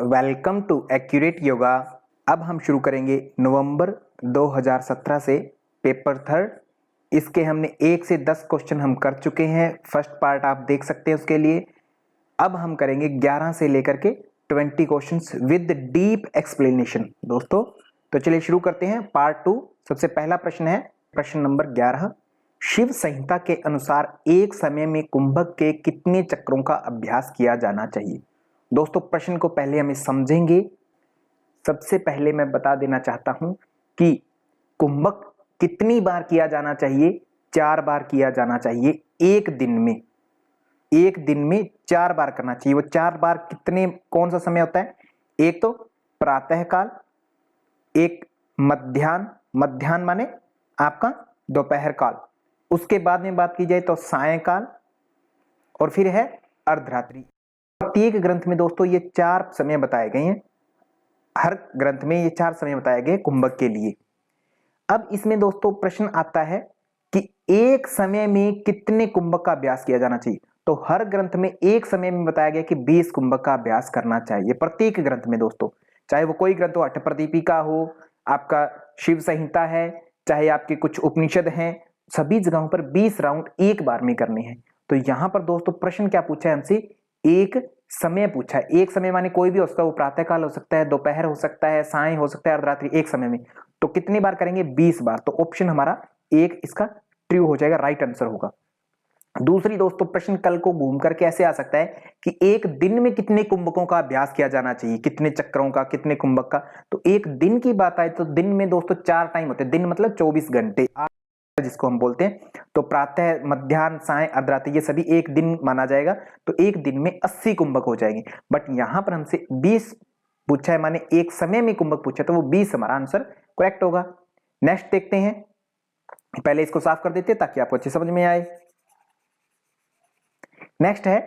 Welcome to accurate yoga. अब हम शुरू करेंगे नवंबर 2017 से पेपर थर्ड। इसके हमने 1 से 10 क्वेश्चन हम कर चुके हैं। फर्स्ट पार्ट आप देख सकते हैं उसके लिए। अब हम करेंगे 11 से लेकर के 20 क्वेश्चंस विद डीप एक्सप्लेनेशन दोस्तों। तो चलिए शुरू करते हैं पार्ट 2। सबसे पहला प्रश्न है प्रश्न नंबर 11। शिव संहिता के अनुसार एक समय में कुंभक के कितने चक्रों का अभ्यास किया जाना चाहिए। दोस्तों प्रश्न को पहले हमें समझेंगे। सबसे पहले मैं बता देना चाहता हूं कि कुंभक कितनी बार किया जाना चाहिए। 4 बार किया जाना चाहिए एक दिन में। एक दिन में 4 बार करना चाहिए। वो 4 बार कितने, कौन सा समय होता है? एक तो प्रातः काल, एक मध्याह्न माने आपका दोपहर काल, उसके बाद में बात की जाए तो सायंकाल, और फिर है अर्धरात्रि। प्रत्येक ग्रंथ में दोस्तों ये 4 समय बताए गए हैं। हर ग्रंथ में ये 4 समय बताए गए कुंभक के लिए। अब इसमें दोस्तों प्रश्न आता है कि एक समय में कितने कुंभक का अभ्यास किया जाना चाहिए। तो हर ग्रंथ में एक समय में बताया गया कि 20 कुंभक का अभ्यास करना चाहिए प्रत्येक ग्रंथ में दोस्तों। चाहे वो कोई ग्रंथ हो, अष्टप्रदीपिका हो, आपका शिव संहिता है, चाहे आपके कुछ उपनिषद हैं, सभी जगहों पर 20 राउंड एक बार में करने हैं। तो यहां पर दोस्तों प्रश्न क्या पूछा है हमसे? एक समय पूछा है। एक समय माने कोई भी हो सकता है, वो प्रातः काल हो सकता है, दोपहर हो सकता है, साय हो सकता है, अर्धरात्रि। एक समय में तो कितनी बार करेंगे? 20 बार। तो ऑप्शन हमारा एक इसका ट्रू हो जाएगा, राइट आंसर होगा। दूसरी दोस्तों प्रश्न कल को घूम करके ऐसे आ सकता है कि एक दिन में कितने कुंभकों का अभ्यास किया जाना चाहिए, कितने चक्रों का, कितने कुंभक का। तो एक दिन की बात आए तो दिन में दोस्तों 4 टाइम होते हैं। दिन मतलब 24 घंटे जिसको हम बोलते हैं। तो प्रातः, मध्याह्न, साय, अर्धरात्रि ये सभी एक दिन माना जाएगा। तो एक दिन में 80 कुंभक हो जाएंगे। बट यहां पर हमसे 20 पूछा है, माने एक समय में कुंभक पूछा, तो वो 20 हमारा आंसर करेक्ट होगा। नेक्स्ट देखते हैं। पहले इसको साफ कर देते हैं ताकि आपको अच्छे समझ में आए। नेक्स्ट है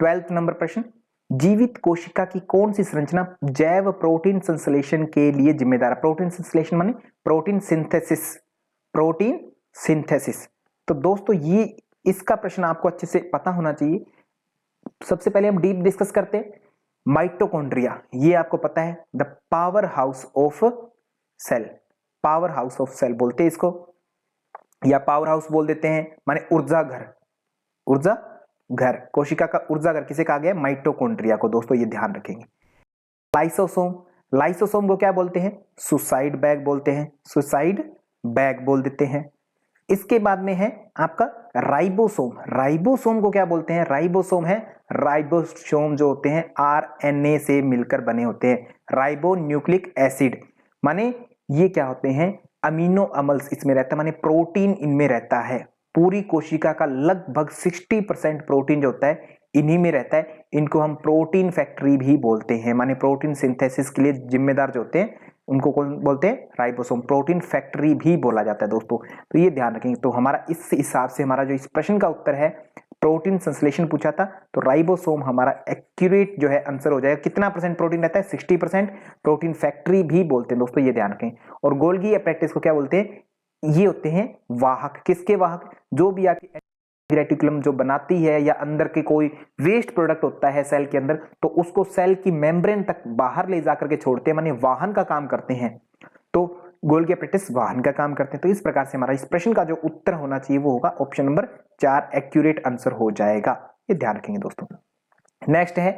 12th नंबर प्रश्न। जीवित कोशिका की कौन सी संरचना जैव प्रोटीन संश्लेषण के लिए जिम्मेदार है? प्रोटीन संश्लेषण माने प्रोटीन सिंथेसिस। Protein synthesis. तो दोस्तों ये इसका प्रश्न आपको अच्छे से पता होना चाहिए। सबसे पहले हम डीप डिस्कस करते हैं। माइटोकॉन्ड्रिया, ये आपको पता है, the powerhouse of cell. Powerhouse of cell बोलते हैं इसको, या पावर हाउस बोल देते हैं, माने ऊर्जा घर। ऊर्जा घर, कोशिका का ऊर्जा घर किसे कहा गया? माइटोकॉन्ड्रिया को। दोस्तों ये ध्यान रखेंगे। लाइसोसोम, लाइसोसोम को क्या बोलते हैं? सुसाइड बैग बोलते हैं। सुसाइड बैग बोल देते हैं। इसके बाद में है आपका राइबोसोम। राइबोसोम को क्या बोलते हैं? राइबोसोम है, राइबोसोम जो होते हैं आरएनए से मिलकर बने होते हैं। राइबो न्यूक्लिक एसिड, माने ये क्या होते हैं? अमीनो अम्ल्स इसमें रहता है, माने प्रोटीन इनमें रहता है। पूरी कोशिका का लगभग 60% प्रोटीन जो होता है इन्हीं में रहता है। इनको हम प्रोटीन फैक्ट्री भी बोलते हैं, माने प्रोटीन सिंथेसिस के लिए जिम्मेदार जो होते हैं उनको कौन बोलते हैं? राइबोसोम। प्रोटीन फैक्ट्री भी बोला जाता है दोस्तों। तो ये ध्यान रखेंगे। तो हमारा इस हिसाब से हमारा जो इस प्रश्न का उत्तर है, प्रोटीन संश्लेषण पूछा था, तो राइबोसोम हमारा एक्यूरेट जो है आंसर हो जाएगा। कितना परसेंट प्रोटीन रहता है? 60%। प्रोटीन फैक्ट्री भी बोलते हैं दोस्तों, ये ध्यान रखें। और गोल्गी एपेरेटस को क्या बोलते हैं? ये होते हैं वाहक। किसके वाहक? जो भी आपकी रेटिकुलम जो बनाती है, या अंदर के कोई वेस्ट प्रोडक्ट होता है सेल के अंदर, तो उसको सेल की मेम्ब्रेन तक बाहर ले जाकर के छोड़ते हैं, माने वाहन का काम करते हैं। तो गोल्गी एपेरेटस वाहन का काम करते हैं। तो इस प्रकार से हमारा इस प्रश्न का जो उत्तर होना चाहिए वो होगा ऑप्शन नंबर 4, एक्यूरेट आंसर हो जाएगा। ये ध्यान रखेंगे दोस्तों। नेक्स्ट है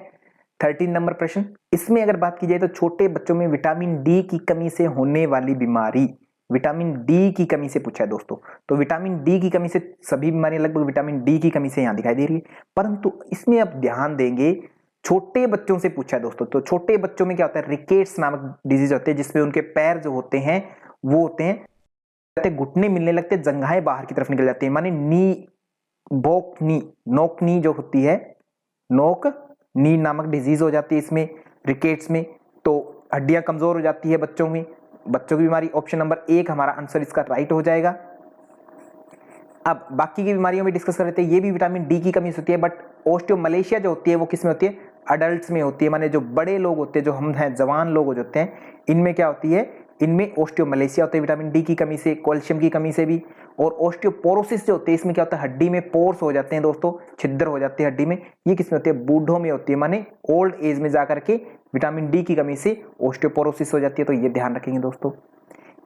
13 नंबर प्रश्न। इसमें अगर बात की जाए तो छोटे बच्चों में विटामिन डी की कमी से होने वाली बीमारी, विटामिन डी की कमी से पूछा है दोस्तों। तो विटामिन डी की कमी से सभी बीमारियां लगभग विटामिन डी की कमी से यहां दिखाई दे रही है, परंतु इसमें आप ध्यान देंगे छोटे बच्चों से पूछा है दोस्तों। तो छोटे बच्चों में क्या होता है? रिकेट्स नामक डिजीज होते हैं, जिसमें उनके पैर जो होते हैं वो होते हैं, घुटने मिलने लगते हैं, जंघाएं बाहर की तरफ निकल जाती है, माने नी बोक नी, नोक नी जो होती है, नोक नी नामक डिजीज हो जाती है इसमें, रिकेट्स में। तो हड्डियां कमजोर हो जाती है बच्चों में। बच्चों की बीमारी ऑप्शन नंबर 1 हमारा आंसर इसका राइट हो जाएगा। अब बाकी की बीमारियों में डिस्कस कर लेते हैं। ये भी विटामिन डी की कमी से होती है, बट ऑस्टियोमलेशिया जो होती है वो किस में होती है? अडल्ट्स में होती है, माने जो बड़े लोग होते हैं, जो हम हैं जवान लोग होते हैं, इनमें क्या होती है? इनमें ऑस्टियोमलेशिया होता है विटामिन डी की कमी से, कैल्शियम की कमी से भी, और ऑस्टियोपोरोसिस जो होती है इसमें क्या होता है, हड्डी में पोर्स हो जाते हैं दोस्तों, छिद्र हो जाते हैं हड्डी में, ये किसमें होती है, बूढ़ों में होती है, माने ओल्ड एज में जाकर के विटामिन डी की कमी से ऑस्टियोपोरोसिस हो जाती है, तो ये ध्यान रखेंगे दोस्तों।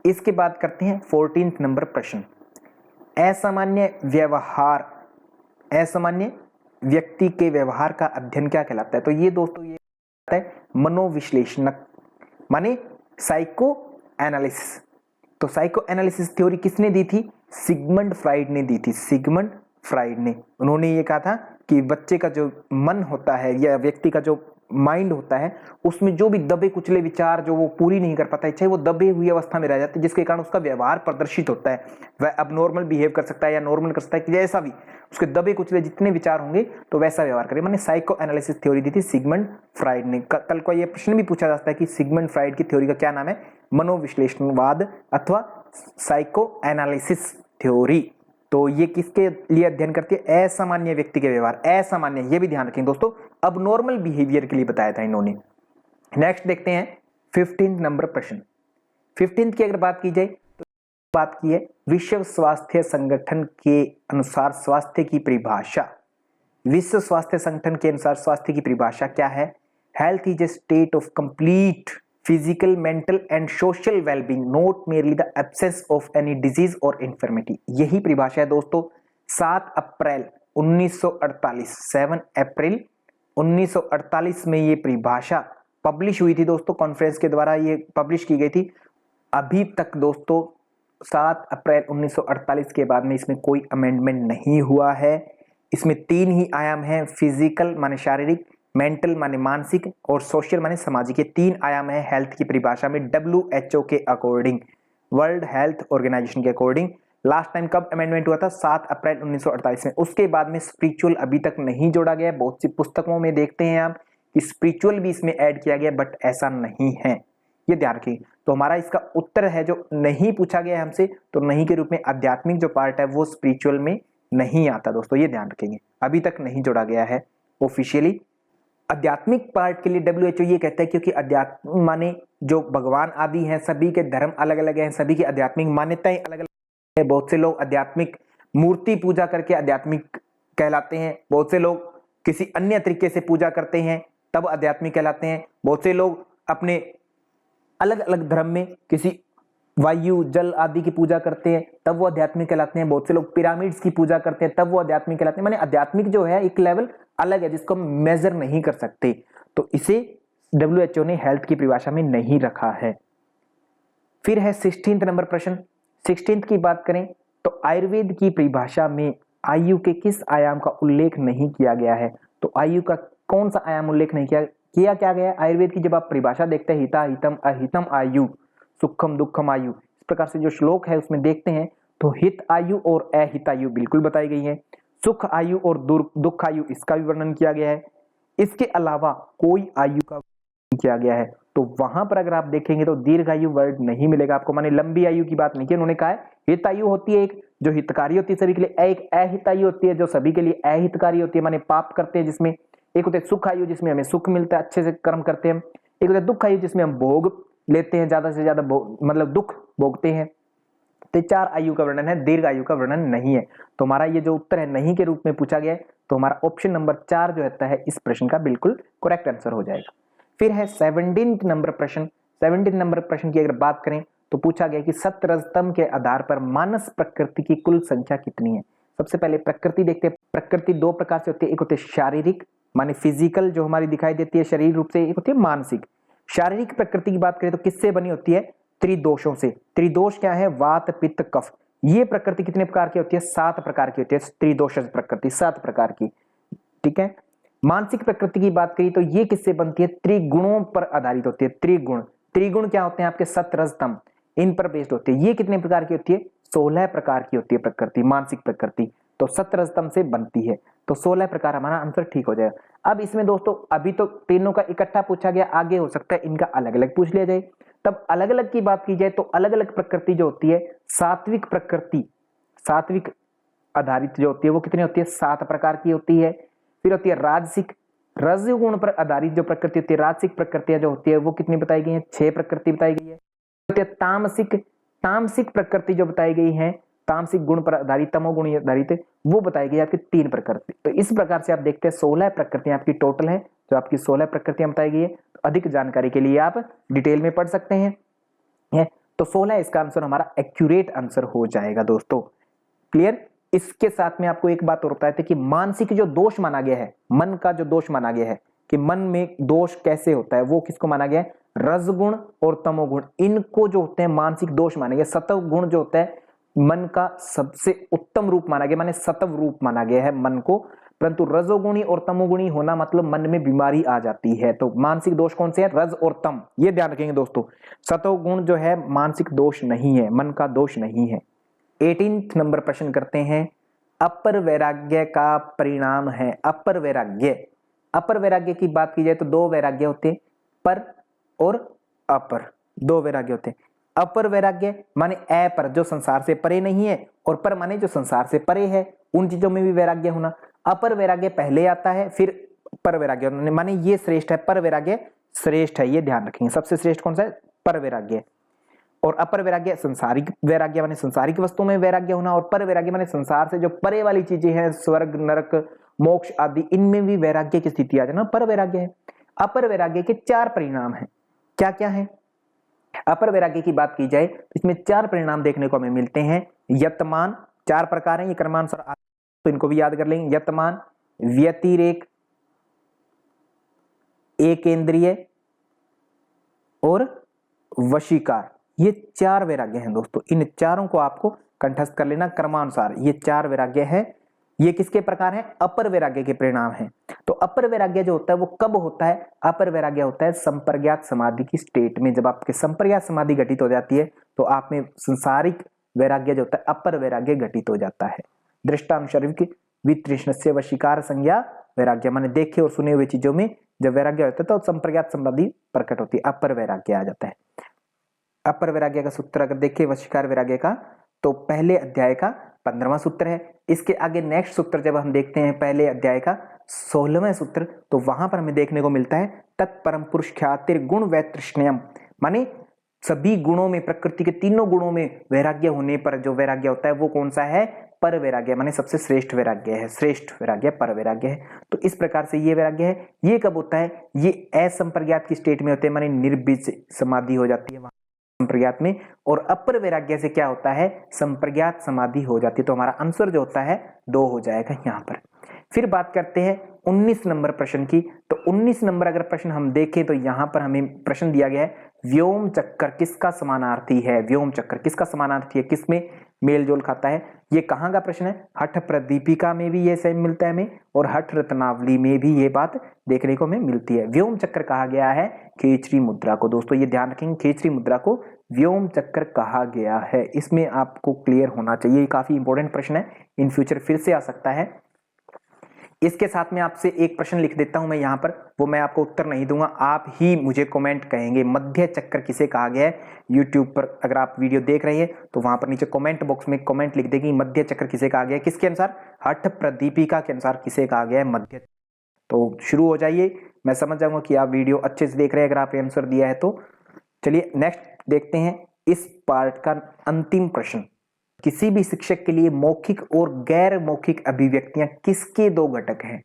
इसके बाद करते हैं 14 नंबर प्रश्न, असामान्य व्यवहार, असामान्य व्यक्ति के व्यवहार का अध्ययन क्या कहलाता है, तो ये दोस्तों ये है मनोविश्लेषणक, माने साइको एनालिसिस। तो साइको एनालिसिस थ्योरी किसने दी थी, सिगमंड फ्राइड ने दी थी, सिगमंड फ्राइड ने। उन्होंने ये कहा था कि बच्चे का जो मन होता है या व्यक्ति का जो माइंड होता है उसमें जो भी दबे कुचले विचार जो वो पूरी नहीं कर पाता है, चाहे वो दबे हुई अवस्था में रह जाते हैं, जिसके कारण उसका व्यवहार प्रदर्शित होता है, वह अब नॉर्मल बिहेव कर सकता है या नॉर्मल कर सकता है, कि जैसा भी उसके दबे कुचले जितने विचार होंगे तो वैसा व्यवहार करे, माने साइको एनालिसिस थ्योरी दी थी सिगमंड फ्राइड ने। कल को ये प्रश्न भी पूछा जा सकता है कि सिगमंड फ्राइड की थ्योरी का क्या नाम है, मनोविश्लेषणवाद अथवा साइको एनालिसिस थ्योरी। तो ये किसके लिए अध्ययन करती है, असामान्य व्यक्ति के व्यवहार, असामान्य, ये भी ध्यान रखें दोस्तों, अब नॉर्मल बिहेवियर के लिए बताया था इन्होंने। नेक्स्ट देखते हैं 15 नंबर प्रश्न। 15 की अगर बात की जाए तो बात की है विश्व स्वास्थ्य संगठन के अनुसार स्वास्थ्य की परिभाषा, विश्व स्वास्थ्य संगठन के अनुसार स्वास्थ्य की परिभाषा क्या है, health is a state of complete physical, mental and social wellbeing, not merely the absence of any disease और इन्फर्मिटी। यही परिभाषा है दोस्तों। 7 अप्रैल 1948, 7 अप्रैल 1948 में ये परिभाषा पब्लिश हुई थी दोस्तों, कॉन्फ्रेंस के द्वारा ये पब्लिश की गई थी। अभी तक दोस्तों 7 अप्रैल 1948 के बाद में इसमें कोई अमेंडमेंट नहीं हुआ है। इसमें 3 ही आयाम हैं, फिजिकल माने शारीरिक, मेंटल माने मानसिक और सोशल माने सामाजिक, ये 3 आयाम है हेल्थ की परिभाषा में WHO के अकॉर्डिंग, वर्ल्ड हेल्थ ऑर्गेनाइजेशन के अकॉर्डिंग। लास्ट टाइम कब अमेंडमेंट हुआ था, 7 अप्रैल 1948 में। उसके बाद में स्पिरिचुअल अभी तक नहीं जोड़ा गया। बहुत सी पुस्तकों में देखते हैं आप कि स्पिरिचुअल भी इसमें ऐड किया गया, बट ऐसा नहीं है, ये ध्यान रखिए। तो हमारा इसका उत्तर है जो नहीं पूछा गया हमसे, तो नहीं के रूप में आध्यात्मिक जो पार्ट है वो स्पिरिचुअल में नहीं आता दोस्तों, ये ध्यान रखेंगे, अभी तक नहीं जोड़ा गया है ऑफिशियली। आध्यात्मिक पार्ट के लिए WHO ये कहता है क्योंकि अध्यात्म माने जो भगवान आदि हैं, सभी के धर्म अलग अलग हैं, सभी की आध्यात्मिक मान्यताएं अलग अलग है। बहुत से लोग आध्यात्मिक मूर्ति पूजा करके आध्यात्मिक कहलाते हैं, बहुत से लोग किसी अन्य तरीके से पूजा करते हैं तब आध्यात्मिक कहलाते हैं, बहुत से लोग अपने अलग अलग धर्म में किसी वायु जल आदि की पूजा करते हैं तब वो आध्यात्मिक कहलाते हैं, बहुत से लोग पिरामिड्स की पूजा करते हैं तब वो आध्यात्मिक कहलाते हैं। माने आध्यात्मिक जो है एक लेवल अलग है जिसको हम मेजर नहीं कर सकते, तो इसे WHO ने हेल्थ की परिभाषा में नहीं रखा है। फिर है 16 नंबर प्रश्न। 16 की बात करें तो आयुर्वेद की परिभाषा में आयु के किस आयाम का उल्लेख नहीं किया गया है, तो आयु का कौन सा आयाम उल्लेख नहीं किया क्या गया है आयुर्वेद की। जब आप परिभाषा देखते हैं हिता हितम अहितम आयु, सुखम दुखम आयु, इस प्रकार से जो श्लोक है उसमें देखते हैं तो हित आयु और अहित आयु बिल्कुल बताई गई है, सुख आयु और दुख आयु इसका भी वर्णन किया गया है। इसके अलावा कोई आयु का वर्णन किया गया है, तो वहां पर अगर आप देखेंगे तो दीर्घायु वर्ड नहीं मिलेगा आपको, माने लंबी आयु की बात नहीं की। उन्होंने कहा है हित आयु होती है एक जो हितकारी होती है सभी के लिए, एक अहित आयु होती है जो सभी के लिए अहितकारी होती है, माने पाप करते हैं जिसमें। एक होते हैं सुख आयु जिसमें हमें सुख मिलता है, अच्छे से कर्म करते हैं। एक होता है दुख आयु जिसमें हम भोग लेते हैं, ज्यादा से ज्यादा मतलब दुख भोगते हैं। तो 4 आयु का वर्णन है, दीर्घ आयु का वर्णन नहीं है। तो हमारा ये जो उत्तर है नहीं के रूप में पूछा गया है, तो हमारा ऑप्शन नंबर 4 जो रहता है इस प्रश्न का बिल्कुल करेक्ट आंसर हो जाएगा। फिर है 17 नंबर प्रश्न। 17 नंबर प्रश्न की अगर बात करें तो पूछा गया कि सतरजतम के आधार पर मानस प्रकृति की कुल संख्या कितनी है। सबसे पहले प्रकृति देखते हैं। प्रकृति 2 प्रकार से होती है, एक होती है शारीरिक माने फिजिकल जो हमारी दिखाई देती है शरीर रूप से, एक होती है मानसिक। शारीरिक प्रकृति की बात करें तो किससे बनी होती है, त्रिदोषों से। त्रिदोष क्या है, वात पित्त कफ। ये प्रकृति कितने प्रकार की होती है, 7 प्रकार की होती है, त्रिदोष प्रकृति 7 प्रकार की, ठीक है। मानसिक प्रकृति की बात करी तो ये किससे बनती है, त्रिगुणों पर आधारित होती है। त्रिगुण, त्रिगुण क्या होते हैं आपके, सत रज तम, इन पर बेस्ड होती है। ये कितने प्रकार की होती है, 16 प्रकार की होती है प्रकृति, मानसिक प्रकृति, तो सत रज तम से बनती है। तो 16 प्रकार हमारा आंसर ठीक हो जाएगा। अब इसमें दोस्तों अभी तो तीनों का इकट्ठा पूछा गया, आगे हो सकता है इनका अलग अलग पूछ लिया जाए। तब अलग अलग की बात की जाए तो अलग अलग प्रकृति जो होती है, सात्विक प्रकृति, सात्विक आधारित जो होती है वो कितनी होती है, 7 प्रकार की होती है। फिर होती है राजसिक, रजगुण पर आधारित जो प्रकृति होती है, राजसिक प्रकृतियां जो होती है वो कितनी बताई गई है, 6 प्रकृति बताई गई है। होती है तामसिक, तामसिक प्रकृति जो बताई गई है, तामसिक गुण पर आधारित, तमोगुणी आधारित, वो बताई गई आपकी 3 प्रकृति। तो इस प्रकार से आप देखते हैं 16 प्रकृतियां आपकी टोटल है, जो आपकी 16 प्रकृतियां बताई गई है। तो अधिक जानकारी के लिए आप डिटेल में पढ़ सकते हैं। तो 16 इसका आंसर हमारा एक्यूरेट आंसर हो जाएगा दोस्तों। क्लियर। इसके साथ में आपको एक बात और बताया था कि मानसिक जो दोष माना गया है, मन का जो दोष माना गया है कि मन में दोष कैसे होता है, वो किसको माना गया है, रजगुण और तमोगुण, इनको जो होते हैं मानसिक दोष माने गए। सत्व गुण जो होता है मन का सबसे उत्तम रूप माना गया, माने सत्व रूप माना गया है मन को, परंतु रजोगुणी और तमोगुणी होना मतलब मन में बीमारी आ जाती है। तो मानसिक दोष कौन से है, रज और तम, ये ध्यान रखेंगे दोस्तों। सत्व गुण जो है मानसिक दोष नहीं है, मन का दोष नहीं है। 18 नंबर प्रश्न करते हैं, अपर वैराग्य का परिणाम है। अपर वैराग्य, अपर वैराग्य की बात की जाए तो 2 वैराग्य होते हैं, पर और अपर, 2 वैराग्य होते हैं। अपर वैराग्य माने अपर जो संसार से परे नहीं है, और पर माने जो संसार से परे है, उन चीजों में भी वैराग्य होना। अपर वैराग्य पहले आता है, फिर पर वैराग्य, माने ये श्रेष्ठ है, पर वैराग्य श्रेष्ठ है, ये ध्यान रखेंगे। सबसे श्रेष्ठ कौन सा है, पर वैराग्य। और अपर वैराग्य सांसारिक वैराग्य माने संसारिक वस्तुओं में वैराग्य होना, और पर वैराग्य माने संसार से जो परे वाली चीजें हैं, स्वर्ग नरक मोक्ष आदि, इनमें भी वैराग्य की स्थिति आ जाना, पर वैराग्य है। अपर वैराग्य के 4 परिणाम हैं। क्या क्या है? अपर वैराग्य की बात की जाए तो इसमें 4 परिणाम देखने को हमें मिलते हैं। यतमान, 4 प्रकार हैं, ये क्रमानुसार, तो इनको भी याद कर लेंगे। यतमान, व्यतिरेक, एकेंद्रिय और वशीकार, ये 4 वैराग्य हैं दोस्तों। इन चारों को आपको कंठस्थ कर लेना क्रमानुसार। ये 4 वैराग्य है। ये किसके प्रकार है, अपर वैराग्य के परिणाम हैं। तो अपर वैराग्य जो होता है वो कब होता है, अपर वैराग्य होता है संप्रज्ञात समाधि की स्टेट में। जब आपके संप्रज्ञात समाधि घटित हो जाती है तो आप में संसारिक वैराग्य जो होता है, अपर वैराग्य घटित हो जाता है। दृष्टानुसर्ग वितृष्णस्य वशीकार संज्ञा वैराग्य, माने देखे और सुने हुए चीजों में जब वैराग्य होता है तो संप्रज्ञात समाधि प्रकट होती है, अपर वैराग्य आ जाता है। अपर वैराग्य का सूत्र अगर देखें वशीकार वैराग्य का, तो पहले अध्याय का 15वां सूत्र है। इसके आगे नेक्स्ट सूत्र जब हम देखते हैं पहले अध्याय का 16वां सूत्र, तो वहां पर हमें देखने को मिलता है तत्परम पुरुष ख्यातिर गुण वैतृष्ण्यम, माने सभी गुणों में, प्रकृति के तीनों गुणों में वैराग्य होने पर जो वैराग्य होता है वो कौन सा है, पर वैराग्य, माने सबसे श्रेष्ठ वैराग्य है। श्रेष्ठ वैराग्य पर वैराग्य है। तो इस प्रकार से ये वैराग्य है। ये कब होता है, ये असंप्रज्ञात की स्टेट में होते हैं, माने निर्बीज समाधि हो जाती है संप्रज्ञात में। और अपर वैराग्य से क्या होता है, संप्रज्ञात समाधि हो जाती है। तो हमारा आंसर जो होता है 2 हो जाएगा यहाँ पर। फिर बात करते हैं 19 नंबर प्रश्न की। तो 19 नंबर अगर प्रश्न हम देखें तो यहाँ पर हमें प्रश्न दिया गया है, व्योम चक्कर किसका समानार्थी है। व्योम चक्कर किसका समानार्थी है, किसमें मेल जोल खाता है। ये कहाँ का प्रश्न है, हठ प्रदीपिका में भी ये सेम मिलता है हमें, और हठ रत्नावली में भी ये बात देखने को हमें मिलती है। व्योम चक्कर कहा गया है खेचरी मुद्रा को। दोस्तों ये ध्यान रखेंगे, खेचरी मुद्रा को व्योम चक्कर कहा गया है। इसमें आपको क्लियर होना चाहिए, काफी इंपॉर्टेंट प्रश्न है, इन फ्यूचर फिर से आ सकता है। इसके साथ में आपसे एक प्रश्न लिख देता हूं मैं यहाँ पर, वो मैं आपको उत्तर नहीं दूंगा, आप ही मुझे कमेंट कहेंगे मध्य चक्कर किसे कहा गया है। यूट्यूब पर अगर आप वीडियो देख रहे हैं तो वहां पर नीचे कमेंट बॉक्स में कमेंट लिख देंगे मध्य चक्कर किसे कहा गया है, किसके अनुसार, हठ प्रदीपिका के अनुसार किसे कहा गया है मध्य। तो शुरू हो जाइए, मैं समझ जाऊंगा कि आप वीडियो अच्छे से देख रहे हैं अगर आपने आंसर दिया है तो। चलिए नेक्स्ट देखते हैं इस पार्ट का अंतिम प्रश्न। किसी भी शिक्षक के लिए मौखिक और गैर मौखिक अभिव्यक्तियां किसके 2 घटक हैं,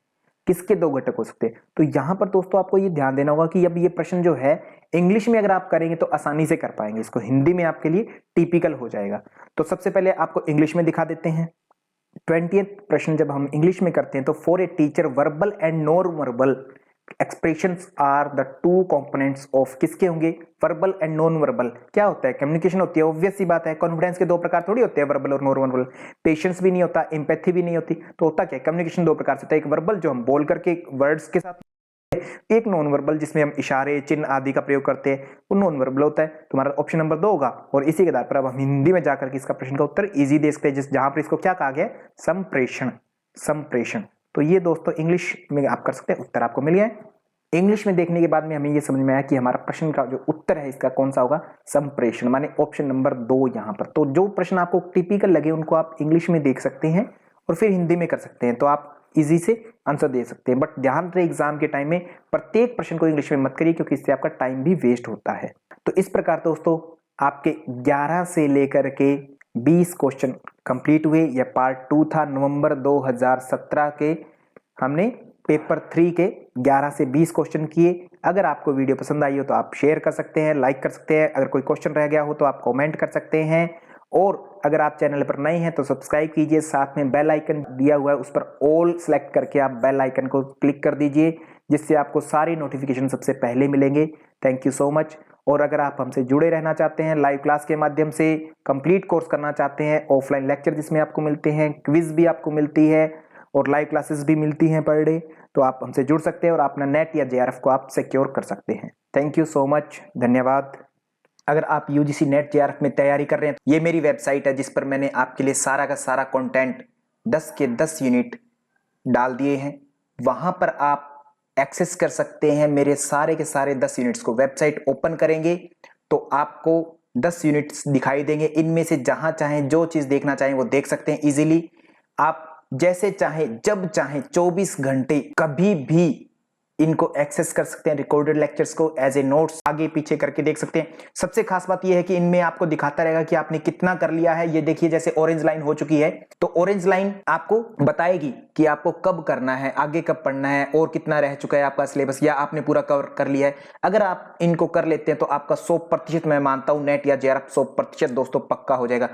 किसके 2 घटक हो सकते हैं। तो यहां पर दोस्तों आपको ये ध्यान देना होगा कि अब ये प्रश्न जो है इंग्लिश में अगर आप करेंगे तो आसानी से कर पाएंगे, इसको हिंदी में आपके लिए टिपिकल हो जाएगा। तो सबसे पहले आपको इंग्लिश में दिखा देते हैं। 20th प्रश्न जब हम इंग्लिश में करते हैं तो for a teacher verbal and non verbal expressions are the 2 components of, किसके होंगे, वर्बल एंड नॉन वर्बल। क्या होता है, कम्युनिकेशन होती है, ऑब्वियस सी बात है। कॉन्फिडेंस के 2 प्रकार थोड़ी होते हैं, वर्बल और नॉन वर्बल। पेशेंस भी नहीं होता, एम्पैथी भी नहीं होती। तो होता क्या है, कम्युनिकेशन 2 प्रकार से होता है, एक वर्बल जो हम बोल करके वर्ड्स के साथ, एक नॉन वर्बल जिसमें हम इशारे चिन्ह आदि का प्रयोग करते हैं, वो नॉन वर्बल होता है। तुम्हारा ऑप्शन नंबर 2 होगा। और इसी के आधार पर अब हम हिंदी में जाकर के इसका प्रश्न का उत्तर इजी दे सकते हैं, जहां पर इसको क्या कहा गया, संप्रेषण, संप्रेषण। तो ये दोस्तों इंग्लिश में आप कर सकते हैं, उत्तर आपको मिल गया है। इंग्लिश में देखने के बाद में हमें ये समझ में आया कि हमारा प्रश्न का जो उत्तर है इसका कौन सा होगा, संप्रेषण, माने ऑप्शन नंबर 2 यहाँ पर। तो जो प्रश्न आपको टिपिकल लगे उनको आप इंग्लिश में देख सकते हैं और फिर हिंदी में कर सकते हैं, तो आप इजी से आंसर दे सकते हैं। बट ध्यान रहे एग्जाम के टाइम में प्रत्येक प्रश्न को इंग्लिश में मत करिए, क्योंकि इससे आपका टाइम भी वेस्ट होता है। तो इस प्रकार दोस्तों आपके 11 से लेकर के 20 क्वेश्चन कंप्लीट हुए। यह पार्ट 2 था। नवंबर 2017 के हमने पेपर 3 के 11 से 20 क्वेश्चन किए। अगर आपको वीडियो पसंद आई हो तो आप शेयर कर सकते हैं, लाइक कर सकते हैं। अगर कोई क्वेश्चन रह गया हो तो आप कमेंट कर सकते हैं। और अगर आप चैनल पर नए हैं तो सब्सक्राइब कीजिए, साथ में बेल आइकन दिया हुआ है उस पर ऑल सेलेक्ट करके आप बेल आइकन को क्लिक कर दीजिए, जिससे आपको सारी नोटिफिकेशन सबसे पहले मिलेंगे। Thank you so much. और अगर आप हमसे जुड़े रहना चाहते हैं लाइव क्लास के माध्यम से, कंप्लीट कोर्स करना चाहते हैं, ऑफलाइन लेक्चर जिसमें आपको मिलते हैं, क्विज भी आपको मिलती है और लाइव क्लासेस भी मिलती हैं पर डे, तो आप हमसे जुड़ सकते हैं और अपना नेट या जेआरएफ को आप सिक्योर कर सकते हैं। थैंक यू सो मच, धन्यवाद। अगर आप यूजीसी नेट जेआरएफ में तैयारी कर रहे हैं, ये मेरी वेबसाइट है जिस पर मैंने आपके लिए सारा का सारा कंटेंट 10 के 10 यूनिट डाल दिए हैं। वहां पर आप एक्सेस कर सकते हैं मेरे सारे के सारे 10 यूनिट्स को। वेबसाइट ओपन करेंगे तो आपको 10 यूनिट्स दिखाई देंगे। इनमें से जहां चाहें जो चीज देखना चाहें वो देख सकते हैं इजीली। आप जैसे चाहें जब चाहें 24 घंटे कभी भी इनको एक्सेस कर सकते हैं। रिकॉर्डेड लेक्चर्स को एज ए नोट्स आगे पीछे करके देख सकते हैं। सबसे खास बात यह है कि इनमें आपको दिखाता रहेगा कि आपने कितना कर लिया है। ये देखिए जैसे ऑरेंज लाइन हो चुकी है तो ऑरेंज लाइन आपको बताएगी कि आपको कब करना है, आगे कब पढ़ना है और कितना रह चुका है आपका सिलेबस या आपने पूरा कवर कर लिया है। अगर आप इनको कर लेते हैं तो आपका 100% मैं मानता हूं नेट या जेआरएफ 100% दोस्तों पक्का हो जाएगा।